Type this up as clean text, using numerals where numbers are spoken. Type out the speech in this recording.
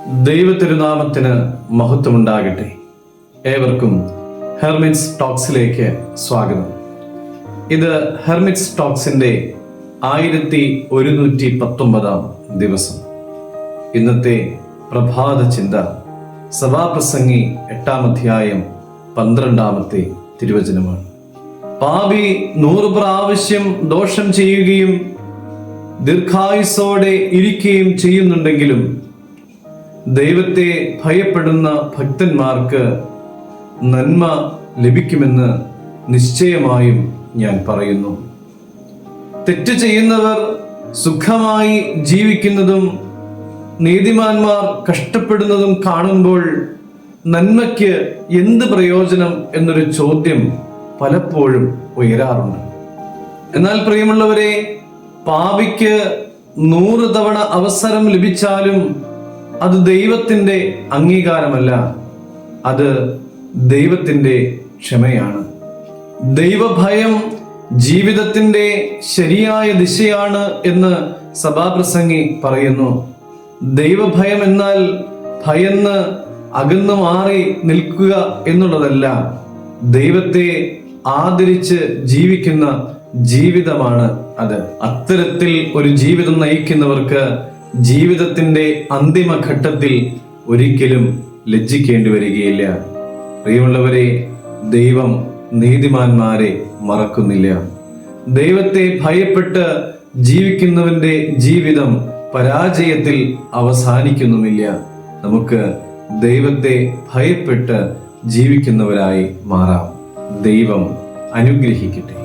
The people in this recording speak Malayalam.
ദൈവതിരുനാമത്തിന് മഹത്വമുണ്ടാകട്ടെ. ഏവർക്കും ഹെർമിറ്റ്സ് ടോക്സിലേക്ക് സ്വാഗതം. ഇത് ഹെർമിറ്റ്സ് ടോക്സിന്റെ 1119 ദിവസം. ഇന്നത്തെ പ്രഭാത ചിന്ത സഭാപ്രസംഗി 8-ാം അധ്യായം 12-ാമത്തെ തിരുവചനമാണ്. പാപി 100 പ്രാവശ്യം ദോഷം ചെയ്യുകയും ദീർഘായുസ്സോടെ ഇരിക്കുകയും ചെയ്യുന്നുണ്ടെങ്കിലും ദൈവത്തെ ഭയപ്പെടുന്ന ഭക്തന്മാർക്ക് നന്മ ലഭിക്കുമെന്ന് നിശ്ചയമായും ഞാൻ പറയുന്നു. തെറ്റ് ചെയ്യുന്നവർ സുഖമായി ജീവിക്കുന്നതും നീതിമാന്മാർ കഷ്ടപ്പെടുന്നതും കാണുമ്പോൾ നന്മയ്ക്ക് എന്ത് പ്രയോജനം എന്നൊരു ചോദ്യം പലപ്പോഴും ഉയരാറുണ്ട്. എന്നാൽ പ്രിയമുള്ളവരെ, പാപിക്ക് 100 തവണ അവസരം ലഭിച്ചാലും അത് ദൈവത്തിന്റെ അംഗീകാരമല്ല, അത് ദൈവത്തിന്റെ ക്ഷമയാണ്. ദൈവഭയം ജീവിതത്തിന്റെ ശരിയായ ദിശയാണ് എന്ന് സഭാപ്രസംഗി പറയുന്നു. ദൈവഭയം എന്നാൽ ഭയന്ന് അകന്നു മാറി നിൽക്കുക എന്നുള്ളതല്ല, ദൈവത്തെ ആദരിച്ച് ജീവിക്കുന്ന ജീവിതമാണ് അത്. അത്തരത്തിൽ ഒരു ജീവിതം നയിക്കുന്നവർക്ക് ജീവിതത്തിന്റെ അന്തിമ ഘട്ടത്തിൽ ഒരിക്കലും ലജ്ജിക്കേണ്ടി വരികയില്ല. പ്രിയമുള്ളവരെ, ദൈവം നീതിമാന്മാരെ മറക്കുന്നില്ല. ദൈവത്തെ ഭയപ്പെട്ട് ജീവിക്കുന്നവന്റെ ജീവിതം പരാജയത്തിൽ അവസാനിക്കുന്നുമില്ല. നമുക്ക് ദൈവത്തെ ഭയപ്പെട്ട് ജീവിക്കുന്നവരായി മാറാം. ദൈവം അനുഗ്രഹിക്കട്ടെ.